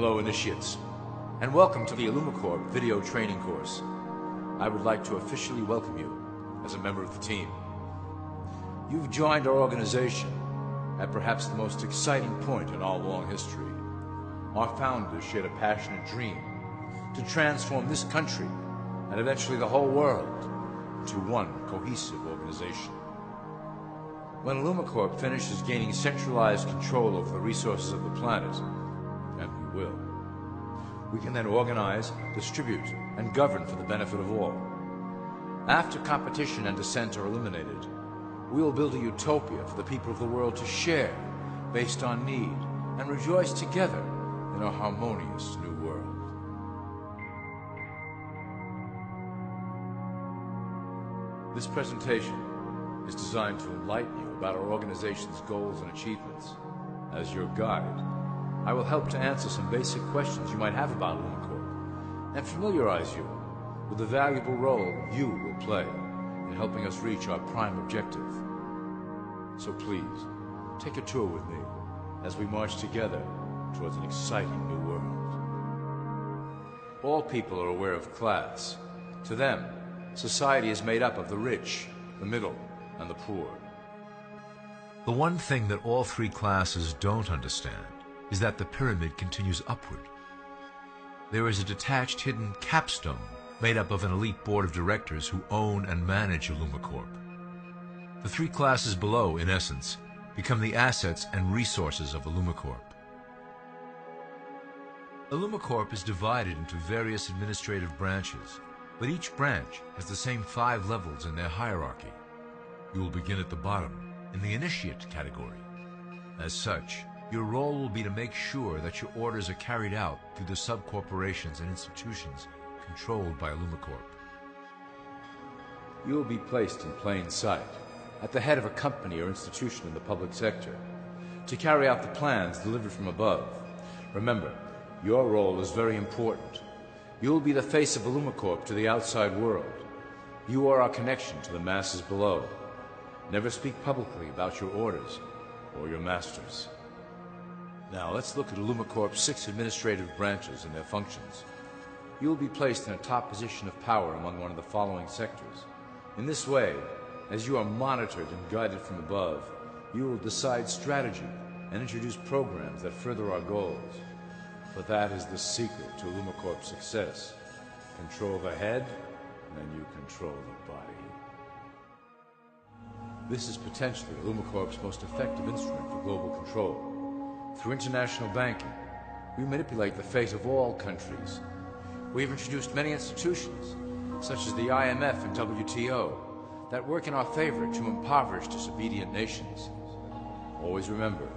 Hello, initiates, and welcome to the Illumicorp video training course. I would like to officially welcome you as a member of the team. You've joined our organization at perhaps the most exciting point in our long history. Our founders shared a passionate dream to transform this country and eventually the whole world into one cohesive organization. When Illumicorp finishes gaining centralized control over the resources of the planet, and we will, we can then organize, distribute, and govern for the benefit of all. After competition and dissent are eliminated, we will build a utopia for the people of the world to share based on need and rejoice together in a harmonious new world. This presentation is designed to enlighten you about our organization's goals and achievements. As your guide, I will help to answer some basic questions you might have about Illumicorp and familiarize you with the valuable role you will play in helping us reach our prime objective. So please, take a tour with me as we march together towards an exciting new world. All people are aware of class. To them, society is made up of the rich, the middle, and the poor. The one thing that all three classes don't understand is that the pyramid continues upward. There is a detached hidden capstone made up of an elite board of directors who own and manage Illumicorp. The three classes below, in essence, become the assets and resources of Illumicorp. Illumicorp is divided into various administrative branches, but each branch has the same 5 levels in their hierarchy. You will begin at the bottom, in the initiate category. As such, your role will be to make sure that your orders are carried out through the sub-corporations and institutions controlled by Illumicorp. You will be placed in plain sight, at the head of a company or institution in the public sector, to carry out the plans delivered from above. Remember, your role is very important. You will be the face of Illumicorp to the outside world. You are our connection to the masses below. Never speak publicly about your orders or your masters. Now let's look at Illumicorp's 6 administrative branches and their functions. You will be placed in a top position of power among one of the following sectors. In this way, as you are monitored and guided from above, you will decide strategy and introduce programs that further our goals. For that is the secret to Illumicorp's success. Control the head, and you control the body. This is potentially Illumicorp's most effective instrument for global control. Through international banking, we manipulate the fate of all countries. We have introduced many institutions, such as the IMF and WTO, that work in our favor to impoverish disobedient nations. Always remember,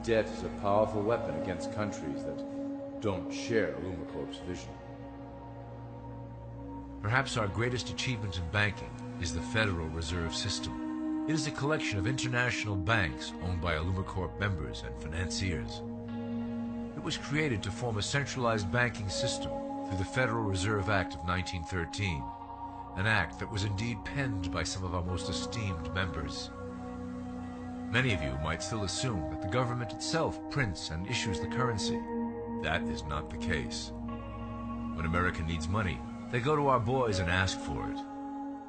debt is a powerful weapon against countries that don't share Illumicorp's vision. Perhaps our greatest achievement in banking is the Federal Reserve System. It is a collection of international banks owned by Illumicorp members and financiers. It was created to form a centralized banking system through the Federal Reserve Act of 1913, an act that was indeed penned by some of our most esteemed members. Many of you might still assume that the government itself prints and issues the currency. That is not the case. When America needs money, they go to our boys and ask for it.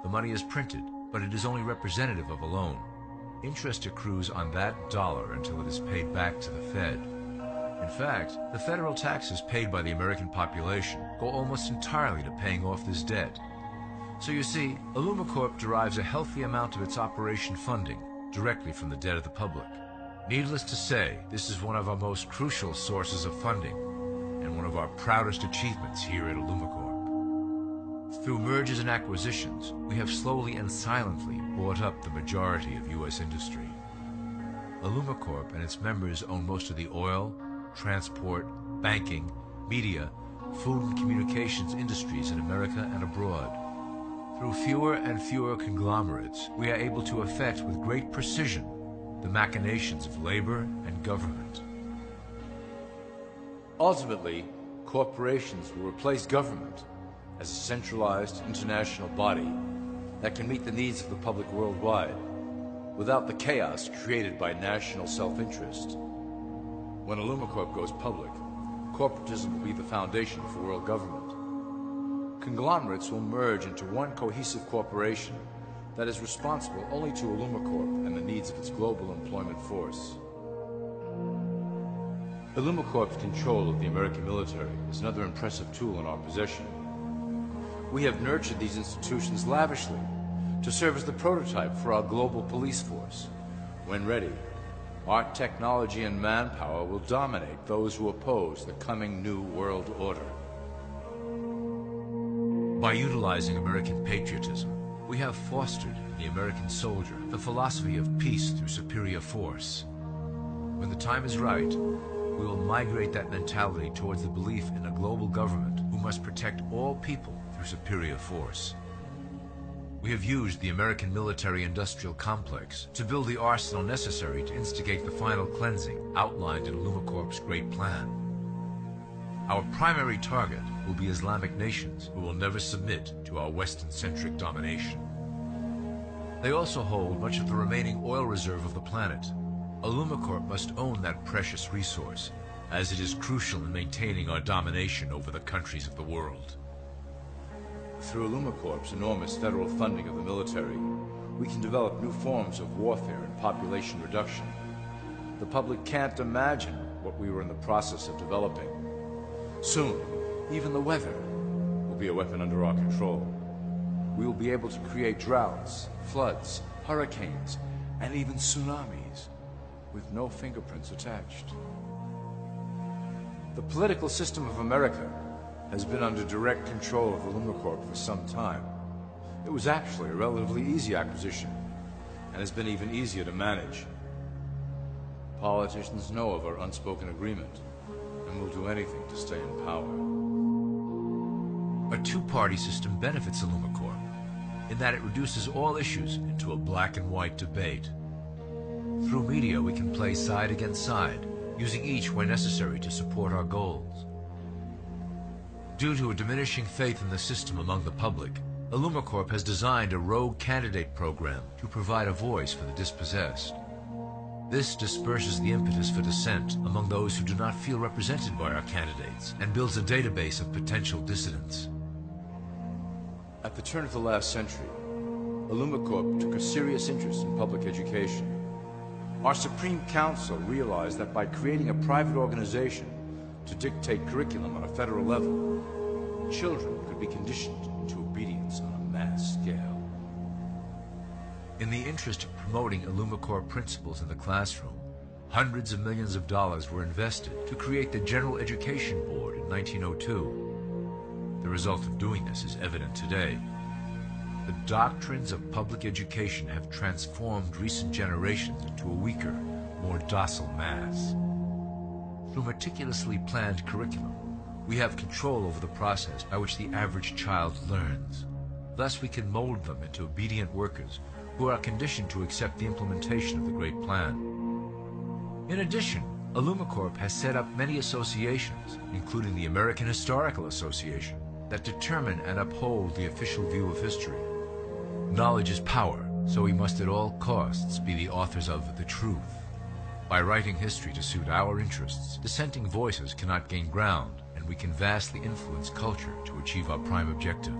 The money is printed, but it is only representative of a loan. Interest accrues on that dollar until it is paid back to the Fed. In fact, the federal taxes paid by the American population go almost entirely to paying off this debt. So you see, Illumicorp derives a healthy amount of its operation funding directly from the debt of the public. Needless to say, this is one of our most crucial sources of funding, and one of our proudest achievements here at Illumicorp. Through mergers and acquisitions, we have slowly and silently bought up the majority of U.S. industry. Illumicorp and its members own most of the oil, transport, banking, media, food and communications industries in America and abroad. Through fewer and fewer conglomerates, we are able to effect with great precision the machinations of labor and government. Ultimately, corporations will replace government as a centralized international body that can meet the needs of the public worldwide without the chaos created by national self-interest. When Illumicorp goes public, corporatism will be the foundation for world government. Conglomerates will merge into one cohesive corporation that is responsible only to Illumicorp and the needs of its global employment force. Illumicorp's control of the American military is another impressive tool in our possession. We have nurtured these institutions lavishly to serve as the prototype for our global police force. When ready, our technology and manpower will dominate those who oppose the coming new world order. By utilizing American patriotism, we have fostered in the American soldier the philosophy of peace through superior force. When the time is right, we will migrate that mentality towards the belief in a global government who must protect all people through superior force. We have used the American military-industrial complex to build the arsenal necessary to instigate the final cleansing outlined in Illumicorp's Great Plan. Our primary target will be Islamic nations who will never submit to our Western-centric domination. They also hold much of the remaining oil reserve of the planet. Illumicorp must own that precious resource, as it is crucial in maintaining our domination over the countries of the world. Through Illumicorp's enormous federal funding of the military, we can develop new forms of warfare and population reduction. The public can't imagine what we were in the process of developing. Soon, even the weather will be a weapon under our control. We will be able to create droughts, floods, hurricanes, and even tsunamis with no fingerprints attached. The political system of America has been under direct control of Illumicorp for some time. It was actually a relatively easy acquisition, and has been even easier to manage. Politicians know of our unspoken agreement, and will do anything to stay in power. A two-party system benefits Illumicorp, in that it reduces all issues into a black and white debate. Through media, we can play side against side, using each where necessary to support our goals. Due to a diminishing faith in the system among the public, Illumicorp has designed a rogue candidate program to provide a voice for the dispossessed. This disperses the impetus for dissent among those who do not feel represented by our candidates and builds a database of potential dissidents. At the turn of the last century, Illumicorp took a serious interest in public education. Our Supreme Council realized that by creating a private organization to dictate curriculum on a federal level, children could be conditioned into obedience on a mass scale. In the interest of promoting Illumicorp principles in the classroom, hundreds of millions of dollars were invested to create the General Education Board in 1902. The result of doing this is evident today. The doctrines of public education have transformed recent generations into a weaker, more docile mass. Through meticulously planned curriculum, we have control over the process by which the average child learns. Thus we can mold them into obedient workers who are conditioned to accept the implementation of the Great Plan. In addition, Illumicorp has set up many associations, including the American Historical Association, that determine and uphold the official view of history. Knowledge is power, so we must at all costs be the authors of the truth. By writing history to suit our interests, dissenting voices cannot gain ground, and we can vastly influence culture to achieve our prime objective.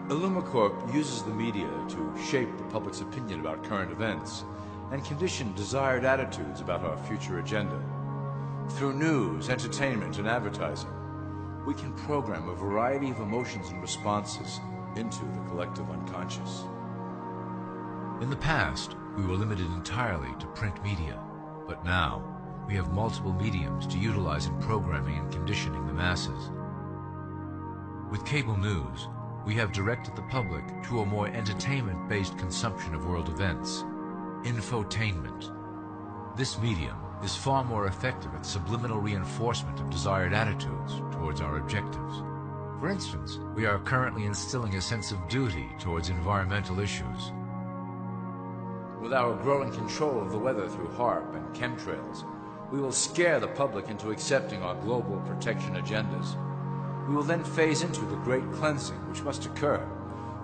Illumicorp uses the media to shape the public's opinion about current events and condition desired attitudes about our future agenda. Through news, entertainment, and advertising, we can program a variety of emotions and responses into the collective unconscious. In the past, we were limited entirely to print media, but now we have multiple mediums to utilize in programming and conditioning the masses. With cable news, we have directed the public to a more entertainment-based consumption of world events, infotainment. This medium is far more effective at subliminal reinforcement of desired attitudes towards our objectives. For instance, we are currently instilling a sense of duty towards environmental issues. With our growing control of the weather through HAARP and chemtrails, we will scare the public into accepting our global protection agendas. We will then phase into the great cleansing which must occur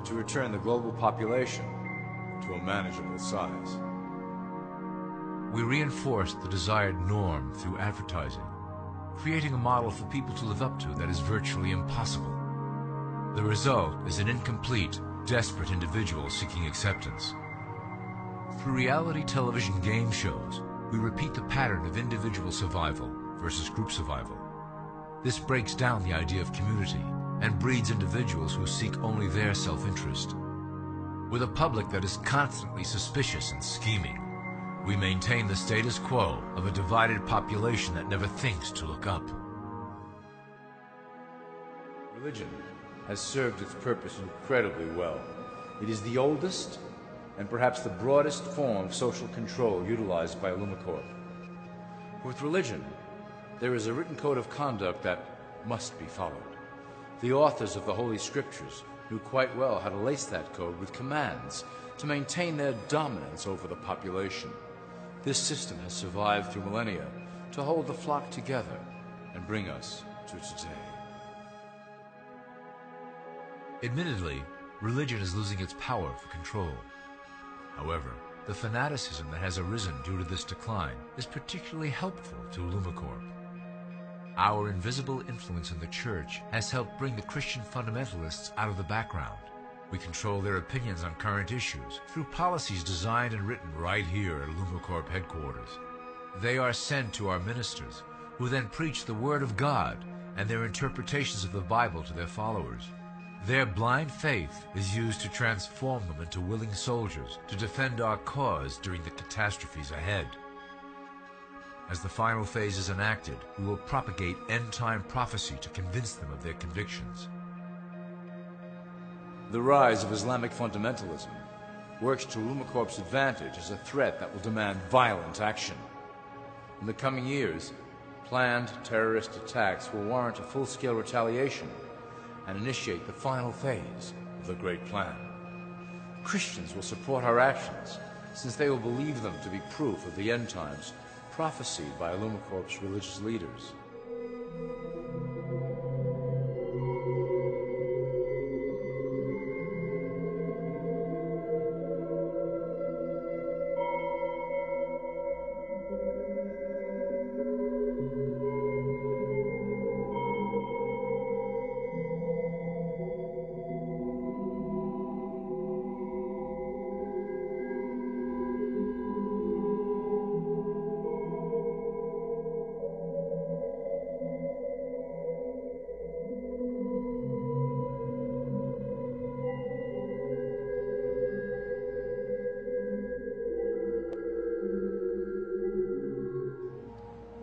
to return the global population to a manageable size. We reinforce the desired norm through advertising, creating a model for people to live up to that is virtually impossible. The result is an incomplete, desperate individual seeking acceptance. Through reality television game shows, we repeat the pattern of individual survival versus group survival. This breaks down the idea of community and breeds individuals who seek only their self-interest. With a public that is constantly suspicious and scheming, we maintain the status quo of a divided population that never thinks to look up. Religion has served its purpose incredibly well. It is the oldest and perhaps the broadest form of social control utilized by Illumicorp. With religion, there is a written code of conduct that must be followed. The authors of the Holy Scriptures knew quite well how to lace that code with commands to maintain their dominance over the population. This system has survived through millennia to hold the flock together and bring us to today. Admittedly, religion is losing its power for control. However, the fanaticism that has arisen due to this decline is particularly helpful to Illumicorp. Our invisible influence in the Church has helped bring the Christian fundamentalists out of the background. We control their opinions on current issues through policies designed and written right here at Illumicorp headquarters. They are sent to our ministers, who then preach the Word of God and their interpretations of the Bible to their followers. Their blind faith is used to transform them into willing soldiers to defend our cause during the catastrophes ahead. As the final phase is enacted, we will propagate end-time prophecy to convince them of their convictions. The rise of Islamic fundamentalism works to Illumicorp's advantage as a threat that will demand violent action. In the coming years, planned terrorist attacks will warrant a full-scale retaliation and initiate the final phase of the Great Plan. Christians will support our actions, since they will believe them to be proof of the end times prophesied by Illumicorp's religious leaders.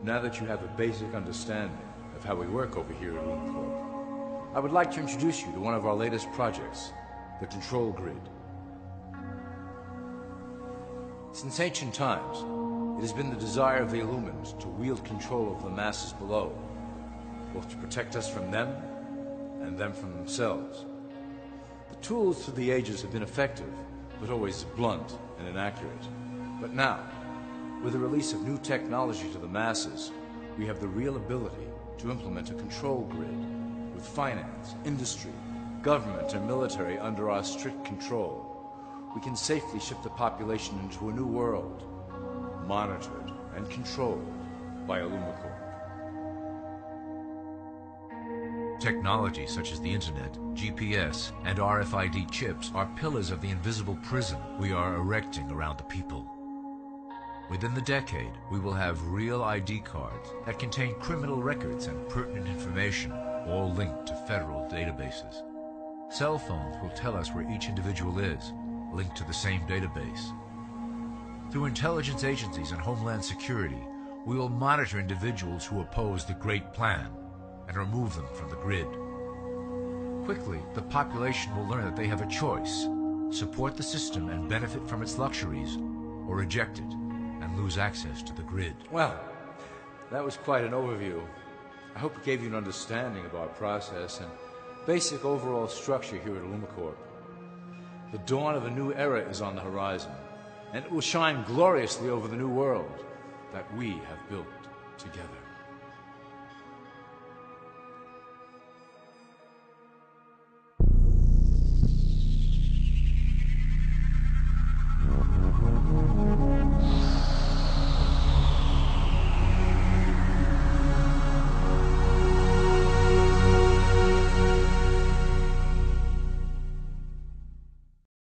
Now that you have a basic understanding of how we work over here at Illumicorp, I would like to introduce you to one of our latest projects, the Control Grid. Since ancient times, it has been the desire of the Illumins to wield control of the masses below, both to protect us from them and them from themselves. The tools through the ages have been effective, but always blunt and inaccurate. But now, with the release of new technology to the masses, we have the real ability to implement a control grid with finance, industry, government, and military under our strict control. We can safely ship the population into a new world, monitored and controlled by Illumicorp. Technology such as the Internet, GPS, and RFID chips are pillars of the invisible prison we are erecting around the people. Within the decade, we will have real ID cards that contain criminal records and pertinent information, all linked to federal databases. Cell phones will tell us where each individual is, linked to the same database. Through intelligence agencies and Homeland Security, we will monitor individuals who oppose the Great Plan and remove them from the grid. Quickly, the population will learn that they have a choice: support the system and benefit from its luxuries, or reject it and lose access to the grid. Well, that was quite an overview. I hope it gave you an understanding of our process and basic overall structure here at Illumicorp. The dawn of a new era is on the horizon, and it will shine gloriously over the new world that we have built together.